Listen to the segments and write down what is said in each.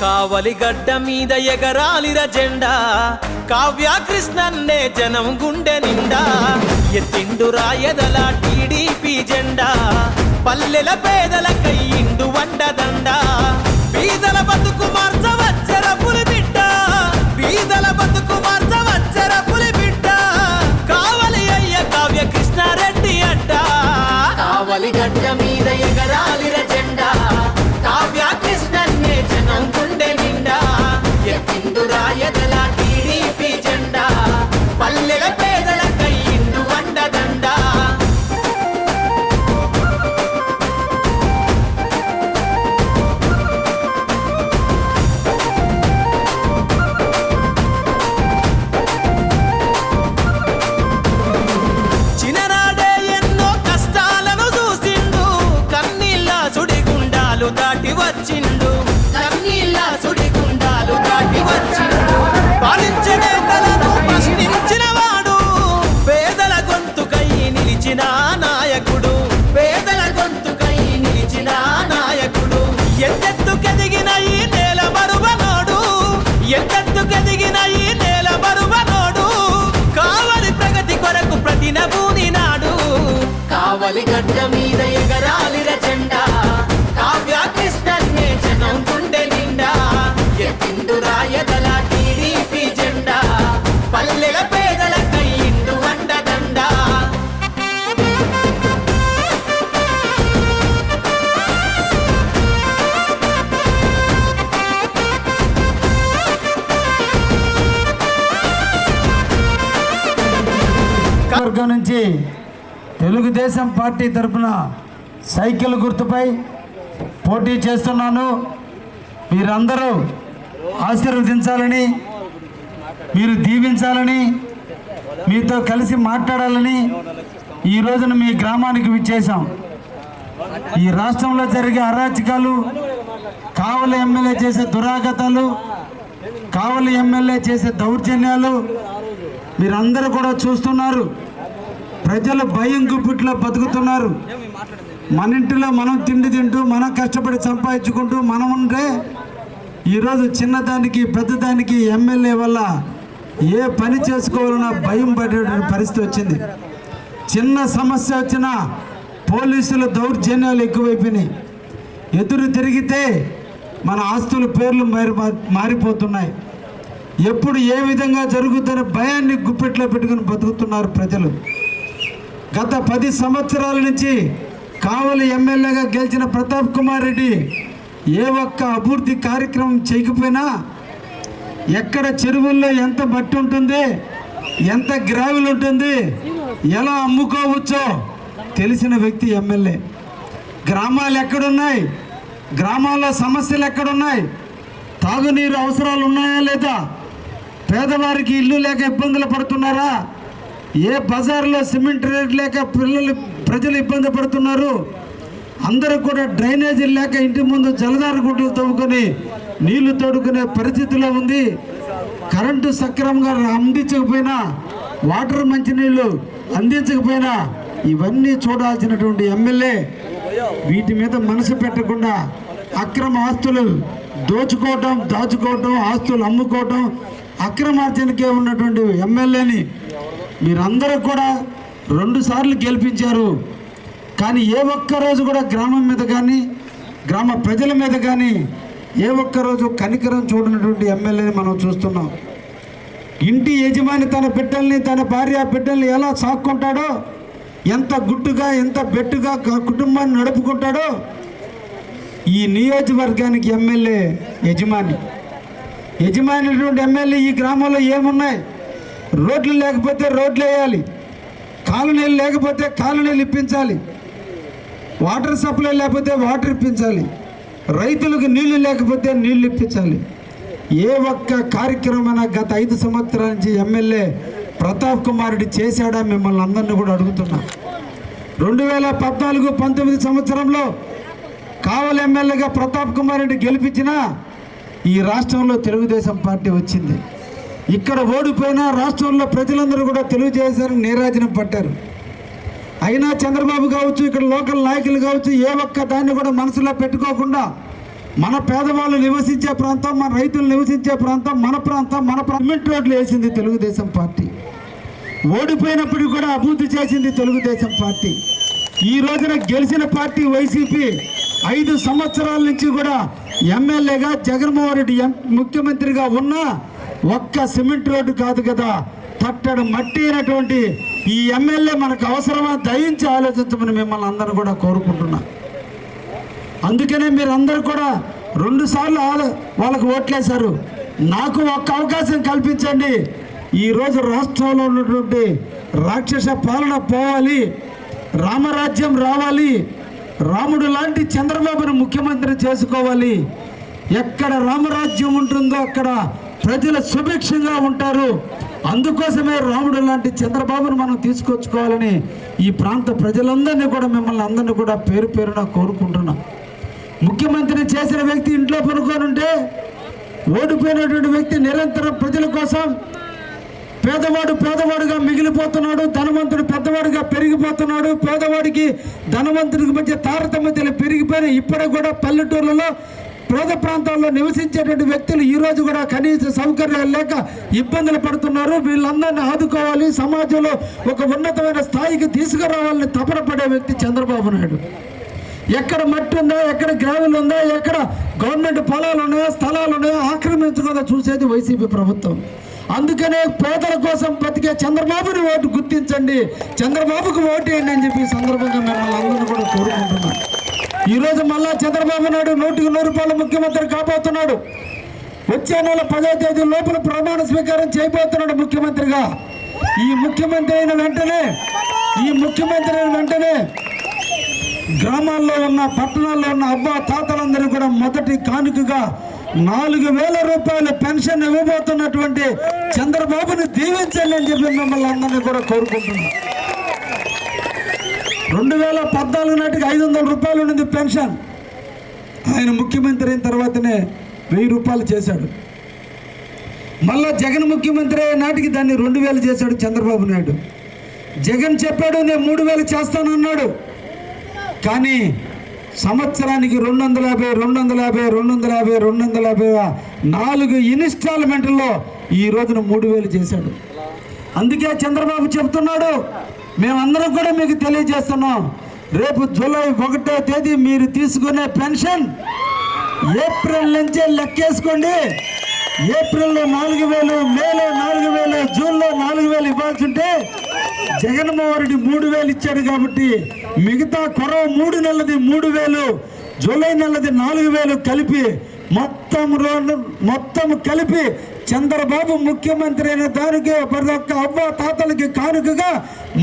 కావలి గడ్డ మీద ఎగరాలిర జెండా కావ్య కృష్ణన్నే జనం గుండె నిండా ఎత్తిండు రాయదల టీడీపీ జెండా పల్లెల పేదల కయ్యిండు వండదండ బీదల బతుకు మార్చవచ్చర పులి బిడ్డ బీదల బతుకు మార్చవచ్చర పులి బిడ్డ కావలి అయ్య కావ్య కృష్ణారెడ్డి అడ్డ కావలి గడ్డ మీద ఎగరాలిర జెండా కావ్య కృష్ణన్నే జనం గుండె నిండా ఎత్తిండు రాయదల టీడీపీ జెండా పల్లెల పేదల కయ్యిండు వండదండ చిన్ననాడే ఎన్నో కష్టాలను చూసిండు కన్నీళ్ళ సుడిగుండాలు దాటి వచ్చిండు కన్నీళ్ళ సుడిగుండాలు దాటి వచ్చిండు పాలించే నేతలను ప్రశ్నించిన వాడు పేదల గొంతుకై నిలిచిన నాయకుడు పేదల గొంతుకై నిలిచిన నాయకుడు ఎత్తెత్తుకెదిగిన ఈ నేల మరువనోడు ఎత్తెత్తుకెదిగిన ఈ నేల మరువనోడు కావలి ప్రగతి కొరకు ప్రతినబూని నాడు కావలి గడ్డ మీద ఎగరాలిర జెండా కావ్య కృష్ణన్నే జనం గుండె నిండా ఎత్తిండు రాయదల టీడీపీ జెండా పల్లెల పేదల కయ్యిండు వండదండ వర్గం నుంచి తెలుగుదేశం పార్టీ తరఫున సైకిల్ గుర్తుపై పోటీ చేస్తున్నాను. మీరందరూ ఆశీర్వదించాలని, మీరు దీవించాలని, మీతో కలిసి మాట్లాడాలని ఈ రోజున మీ గ్రామానికి విచ్చేశాం. ఈ రాష్ట్రంలో జరిగే అరాచకాలు, కావలి ఎమ్మెల్యే చేసే దురాగతాలు, కావలి ఎమ్మెల్యే చేసే దౌర్జన్యాలు మీరందరూ కూడా చూస్తున్నారు. ప్రజలు భయం గుప్పిట్లో బతుకుతున్నారు. మన ఇంటిలో మనం తిండి తింటూ, మనం కష్టపడి సంపాదించుకుంటూ మనం ఉంటే ఈరోజు చిన్నదానికి పెద్దదానికి ఎమ్మెల్యే వల్ల ఏ పని చేసుకోవాలన్నా భయం పడేటువంటి పరిస్థితి వచ్చింది. చిన్న సమస్య వచ్చినా పోలీసుల దౌర్జన్యాలు ఎక్కువైపోయినాయి. ఎదురు తిరిగితే మన ఆస్తుల పేర్లు మారిపోతున్నాయి. ఎప్పుడు ఏ విధంగా జరుగుతున్న భయాన్ని గుప్పెట్లో పెట్టుకుని బతుకుతున్నారు ప్రజలు. గత 10 సంవత్సరాల నుంచి కావలి ఎమ్మెల్యేగా గెలిచిన ప్రతాప్ కుమార్ రెడ్డి ఏ ఒక్క అభివృద్ధి కార్యక్రమం చేయకపోయినా, ఎక్కడ చెరువుల్లో ఎంత మట్టి ఉంటుంది, ఎంత గ్రావెల్ ఉంటుంది, ఎలా అమ్ముకోవచ్చో తెలిసిన వ్యక్తి ఎమ్మెల్యే. గ్రామాలు ఎక్కడున్నాయి, గ్రామాల్లో సమస్యలు ఎక్కడున్నాయి, తాగునీరు అవసరాలు ఉన్నాయా లేదా, పేదవారికి ఇల్లు లేక ఇబ్బందులు పడుతున్నారా, ఏ బజార్లో సిమెంట్ రేట్ లేక ప్రజలు ఇబ్బంది పడుతున్నారు, అందరూ కూడా డ్రైనేజీలు లేక ఇంటి ముందు జలధార గుడ్డలు తవ్వుకొని నీళ్లు తోడుకునే పరిస్థితిలో ఉంది. కరెంటు సక్రమంగా అందించకపోయినా, వాటర్ మంచినీళ్ళు అందించకపోయినా ఇవన్నీ చూడాల్సినటువంటి ఎమ్మెల్యే వీటి మీద మనసు పెట్టకుండా అక్రమ ఆస్తులు దాచుకోవటం, ఆస్తులు అమ్ముకోవటం, అక్రమార్జనకే ఉన్నటువంటి ఎమ్మెల్యేని మీరందరూ కూడా 2 సార్లు గెలిపించారు. కానీ ఏ ఒక్కరోజు కూడా గ్రామం మీద కానీ, గ్రామ ప్రజల మీద కానీ ఏ ఒక్కరోజు కనికరం చూడనటువంటి ఎమ్మెల్యేని మనం చూస్తున్నాం. ఇంటి యజమాని తన బిడ్డల్ని, తన భార్య బిడ్డల్ని ఎలా సాక్కుంటాడో, ఎంత గుట్టుగా, ఎంత బెట్టుగా కుటుంబాన్ని నడుపుకుంటాడో ఈ నియోజకవర్గానికి ఎమ్మెల్యే యజమాని ఎమ్మెల్యే. ఈ గ్రామంలో ఏమున్నాయి? రోడ్లు లేకపోతే రోడ్లు వేయాలి, కాలనీలు లేకపోతే కాలనీలు ఇప్పించాలి, వాటర్ సప్లై లేకపోతే వాటర్ ఇప్పించాలి, రైతులకు నీళ్లు లేకపోతే నీళ్లు ఇప్పించాలి. ఏ ఒక్క కార్యక్రమం గత 5 సంవత్సరాల నుంచి ఎమ్మెల్యే ప్రతాప్ కుమార్ రెడ్డి చేశాడా మిమ్మల్ని అందరినీ కూడా అడుగుతున్నా. 2014-19 సంవత్సరంలో కావలి ఎమ్మెల్యేగా ప్రతాప్ కుమార్ రెడ్డి గెలిపించినా ఈ రాష్ట్రంలో తెలుగుదేశం పార్టీ వచ్చింది. ఇక్కడ ఓడిపోయిన రాష్ట్రంలో ప్రజలందరూ కూడా తెలుగుదేశాన్ని నీరాజనం పట్టారు. అయినా చంద్రబాబు కావచ్చు, ఇక్కడ లోకల్ నాయకులు కావచ్చు, ఏ ఒక్క దాన్ని కూడా మనసులో పెట్టుకోకుండా మన పేదవాళ్ళు నివసించే ప్రాంతం, మన రైతులు నివసించే ప్రాంతం, మన సిమెంట్ రోడ్లు వేసింది తెలుగుదేశం పార్టీ. ఓడిపోయినప్పుడు కూడా అభివృద్ధి చేసింది తెలుగుదేశం పార్టీ. ఈ రోజున గెలిచిన పార్టీ వైసీపీ 5 సంవత్సరాల నుంచి కూడా ఎమ్మెల్యేగా జగన్మోహన్ రెడ్డి ముఖ్యమంత్రిగా ఉన్నా ఒక్క సిమెంట్ రోడ్డు కాదు కదా, తట్టడు మట్టి అయినటువంటి ఈ ఎమ్మెల్యే మనకు అవసరమా, దయించి ఆలోచించమని మిమ్మల్ని అందరూ కూడా కోరుకుంటున్నా. అందుకనే మీరు అందరూ కూడా 2 సార్లు వాళ్ళకు ఓట్లేశారు. నాకు ఒక్క అవకాశం కల్పించండి. ఈరోజు రాష్ట్రంలో ఉన్నటువంటి రాక్షస పాలన పోవాలి, రామరాజ్యం రావాలి, రాముడు లాంటి చంద్రబాబును ముఖ్యమంత్రి చేసుకోవాలి. ఎక్కడ రామరాజ్యం ఉంటుందో అక్కడ ప్రజలు సుభిక్షంగా ఉంటారు. అందుకోసమే రాముడు లాంటి చంద్రబాబును మనం తీసుకొచ్చుకోవాలని ఈ ప్రాంత ప్రజలందరినీ కూడా, మిమ్మల్ని అందరినీ కూడా పేరు పేరున కోరుకుంటున్నాం. ముఖ్యమంత్రి చేసిన వ్యక్తి ఇంట్లో పనుకొని ఉంటే, ఓడిపోయినటువంటి వ్యక్తి నిరంతరం ప్రజల కోసం, పేదవాడు పేదవాడుగా మిగిలిపోతున్నాడు, ధనవంతుడు పెద్దవాడుగా పెరిగిపోతున్నాడు. పేదవాడికి ధనవంతుడికి మధ్య తారతమ్యతలు పెరిగిపోయినాయి. ఇప్పటికి కూడా పల్లెటూర్లలో పేద ప్రాంతాల్లో నివసించేటువంటి వ్యక్తులు ఈరోజు కూడా కనీస సౌకర్యాలు లేక ఇబ్బందులు పడుతున్నారు. వీళ్ళందరినీ ఆదుకోవాలి, సమాజంలో ఒక ఉన్నతమైన స్థాయికి తీసుకురావాలని తపన పడే వ్యక్తి చంద్రబాబు నాయుడు. ఎక్కడ మట్టి ఉందా, ఎక్కడ గ్రావెల్ ఉందా, ఎక్కడ గవర్నమెంట్ పొలాలు ఉన్నాయో, స్థలాలు ఉన్నాయో ఆక్రమించకుండా చూసేది వైసీపీ ప్రభుత్వం. అందుకనే పేదల కోసం బతికే చంద్రబాబుని ఓటు గుర్తించండి, చంద్రబాబుకు ఓటు వేయండి అని చెప్పి సందర్భంగా మిమ్మల్ని అందరూ కూడా కోరుకుంటున్నాం. ఈరోజు మళ్ళా చంద్రబాబు నాయుడు 100కి 100 రూపాయల ముఖ్యమంత్రి కాబోతున్నాడు. వచ్చే నెల 10వ తేదీ లోపల ప్రమాణ స్వీకారం చేయబోతున్నాడు ముఖ్యమంత్రిగా. ఈ ముఖ్యమంత్రి అయిన వెంటనే గ్రామాల్లో ఉన్న, పట్టణాల్లో ఉన్న అవ్వ తాతలందరూ కూడా మొదటి కానుకగా 4,000 రూపాయల పెన్షన్ ఇవ్వబోతున్నటువంటి చంద్రబాబుని దీవించండి అని చెప్పి మిమ్మల్ని అందరినీ కూడా కోరుకుంటున్నాం. 2014 నాటికి 500 రూపాయలు ఉన్నది పెన్షన్. ఆయన ముఖ్యమంత్రి అయిన తర్వాతనే 1000 రూపాయలు చేశాడు. మళ్ళా జగన్ ముఖ్యమంత్రి అయిన నాటికి దాన్ని 2000 చేశాడు చంద్రబాబు నాయుడు. జగన్ చెప్పాడు నేను 3000 చేస్తానన్నాడు. కానీ సంవత్సరానికి 250 4 ఇన్స్టాల్మెంట్లో ఈ రోజున 3000 చేశాడు. అందుకే చంద్రబాబు చెప్తున్నాడు, మేమందరం కూడా మీకు తెలియజేస్తున్నాం, రేపు జూలై 1వ తేదీ మీరు తీసుకునే పెన్షన్ ఏప్రిల్ నుంచే లెక్కేసుకోండి. ఏప్రిల్లో 4,000, మేలో 4,000, జూన్లో 4,000 ఇవ్వాల్సి ఉంటే జగన్మోహన్ రెడ్డి 3,000 ఇచ్చాడు. కాబట్టి మిగతా కొరవ 3 నెలలది 3,000, జూలై నెలది 4,000 కలిపి మొత్తం కలిపి చంద్రబాబు ముఖ్యమంత్రి అయిన దానికి ప్రతి ఒక్క అవ్వ తాతలకి కానుకగా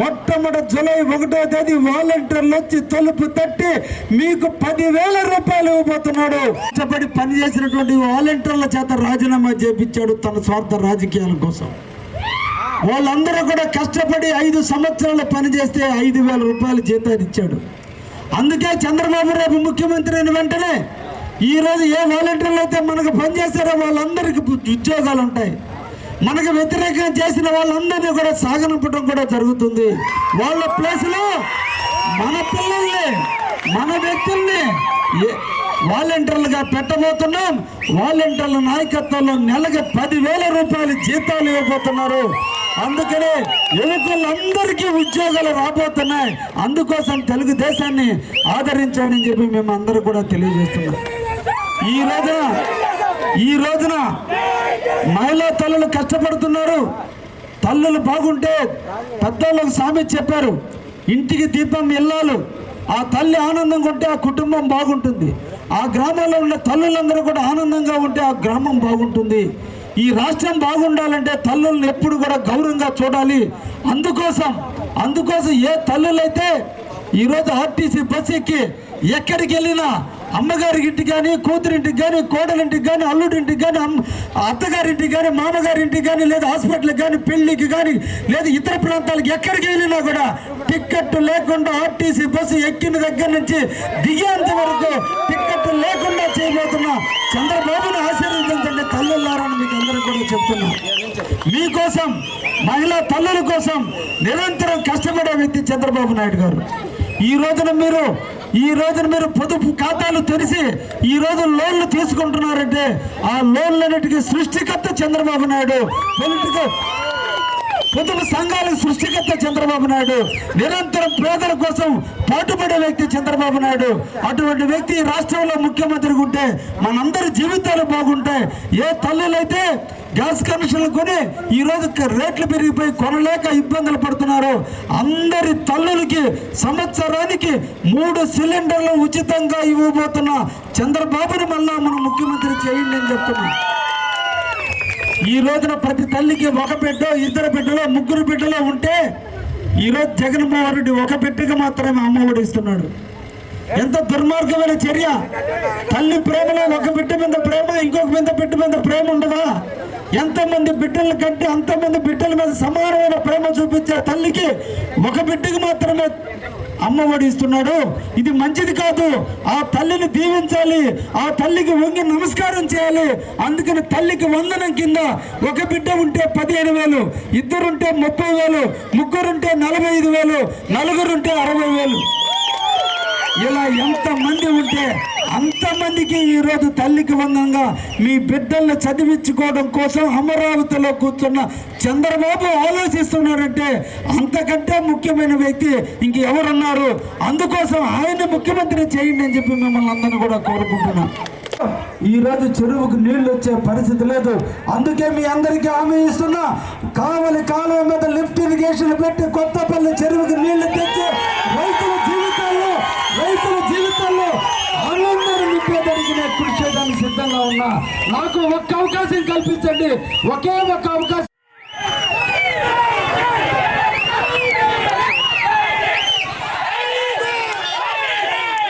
మొట్టమొదటి జూలై 1వ తేదీ వాలంటీర్లు వచ్చి తలుపు తట్టి మీకు 10,000 రూపాయలు ఇవ్వబోతున్నాడు. కష్టపడి పనిచేసినటువంటి వాలంటీర్ల చేత రాజీనామా చేపించాడు తన స్వార్థ రాజకీయాల కోసం. వాళ్ళందరూ కూడా కష్టపడి 5 సంవత్సరాలు పనిచేస్తే 5,000 రూపాయలు జీతాన్ని ఇచ్చాడు. అందుకే చంద్రబాబు రేపు ముఖ్యమంత్రి అయిన వెంటనే ఈరోజు ఏ వాలంటీర్లు అయితే మనకు పనిచేస్తారో వాళ్ళందరికీ ఉద్యోగాలు ఉంటాయి. మనకు వ్యతిరేకంగా చేసిన వాళ్ళందరినీ కూడా సాగనంపడం కూడా జరుగుతుంది. వాళ్ళ ప్లేస్లో మన పిల్లల్ని, మన వ్యక్తుల్ని వాలంటీర్లుగా పెట్టబోతున్నాం. వాలంటీర్ల నాయకత్వంలో నెలకి 10,000 రూపాయలు జీతాలు ఇవ్వబోతున్నారు. అందుకనే యువకులందరికీ ఉద్యోగాలు రాబోతున్నాయి. అందుకోసం తెలుగుదేశాన్ని ఆదరించాలని చెప్పి మేము అందరూ కూడా తెలియజేస్తున్నాం. ఈ రోజున మహిళా తల్లులు కష్టపడుతున్నారు. తల్లులు బాగుంటే పెద్దోళ్ళకు సామెత చెప్పారు, ఇంటికి దీపం ఇల్లాలు. ఆ తల్లి ఆనందంగా ఉంటే ఆ కుటుంబం బాగుంటుంది. ఆ గ్రామంలో ఉన్న తల్లులందరూ కూడా ఆనందంగా ఉంటే ఆ గ్రామం బాగుంటుంది. ఈ రాష్ట్రం బాగుండాలంటే తల్లులను ఎప్పుడు కూడా గౌరవంగా చూడాలి. అందుకోసం ఏ తల్లులైతే ఈరోజు ఆర్టీసీ బస్ ఎక్కి ఎక్కడికి వెళ్ళినా అమ్మగారికి ఇంటికి కానీ, కూతురింటికి కానీ, కోడలింటికి కానీ, అల్లుడింటికి కానీ, అత్తగారింటికి కానీ, మామగారింటికి కానీ, లేదా హాస్పిటల్కి కానీ, పెళ్లికి కానీ, లేదా ఇతర ప్రాంతాలకు ఎక్కడికి వెళ్ళినా కూడా టిక్కెట్ లేకుండా ఆర్టీసీ బస్సు ఎక్కిన దగ్గర నుంచి దిగేంత వరకు టిక్కెట్ లేకుండా చేయబోతున్నా చంద్రబాబును ఆశీర్వదించండి తల్లులారని మీకు అందరూ కూడా చెప్తున్నా. మీకోసం, మహిళా తల్లుల కోసం నిరంతరం కష్టపడే వ్యక్తి చంద్రబాబు నాయుడు గారు. ఈ రోజున మీరు ఈ రోజున మీరు పొదుపు ఖాతాలు తెరిచి ఈ రోజు లోన్లు తీసుకుంటున్నారంటే ఆ లోన్లన్నిటికీ సృష్టికర్త చంద్రబాబు నాయుడు. పొదుపు సంఘాలకు సృష్టికర్త చంద్రబాబు నాయుడు. నిరంతరం పేదల కోసం పాటుపడే వ్యక్తి చంద్రబాబు నాయుడు. అటువంటి వ్యక్తి రాష్ట్రంలో ముఖ్యమంత్రిగా ఉంటే మనందరి జీవితాలు బాగుంటాయి. ఏ తల్లులైతే గ్యాస్ కనెక్షన్లు కొని ఈరోజు రేట్లు పెరిగిపోయి కొనలేక ఇబ్బందులు పడుతున్నారు, అందరి తల్లులకి సంవత్సరానికి 3 సిలిండర్లు ఉచితంగా ఇవ్వబోతున్న చంద్రబాబుని మళ్ళా మనం ముఖ్యమంత్రి చేయండి అని చెప్తున్నాం. ఈ రోజున ప్రతి తల్లికి ఒక బిడ్డ, 2 బిడ్డలు, 3 బిడ్డలు ఉంటే ఈరోజు జగన్మోహన్ రెడ్డి ఒక బిడ్డకి మాత్రమే అమ్మఒడి ఇస్తున్నాడు. ఎంత దుర్మార్గమైన చర్య! తల్లి ప్రేమలో ఒక బిడ్డ మీద ప్రేమ, ఇంకొక బిడ్డ మీద ప్రేమ ఉండదా? ఎంతమంది బిడ్డల కంటే అంతమంది బిడ్డల మీద సమానమైన ప్రేమ చూపించే తల్లికి ఒక బిడ్డకి మాత్రమే అమ్మఒడి ఇస్తున్నాడు. ఇది మంచిది కాదు. ఆ తల్లిని దీవించాలి, ఆ తల్లికి వంగి నమస్కారం చేయాలి. అందుకని తల్లికి వందనం కింద ఒక బిడ్డ ఉంటే 15,000, 2 ఉంటే 30,000, 3 ఉంటే 45,000, 4 ఉంటే 60,000. ఇలా ఎంతమంది ఉంటే అంతమందికి ఈరోజు తల్లికి వందనంగా మీ బిడ్డల్ని చదివించుకోవడం కోసం అమరావతిలో కూర్చున్న చంద్రబాబు ఆలోచిస్తున్నారంటే అంతకంటే ముఖ్యమైన వ్యక్తి ఇంకెవరున్నారు? అందుకోసం ఆయన ముఖ్యమంత్రి చేయండి అని చెప్పి మిమ్మల్ని అందరినీ కూడా కోరుకుంటున్నాం. ఈరోజు చెరువుకు నీళ్లు వచ్చే పరిస్థితి లేదు. అందుకే మీ అందరికీ హామీ ఇస్తున్నా, కావలి కాలువ మీద లిఫ్ట్ ఇరిగేషన్ పెట్టి కొత్తపల్లి చెరువుకి నీళ్లు తెచ్చి రైతుల జీవితాల్లో ఆనందాన్ని నింపేదానికి నేను కృషి చేయడానికి సిద్ధంగా ఉన్నా. నాకు ఒక్క అవకాశం కల్పించండి, ఒకే ఒక్క అవకాశం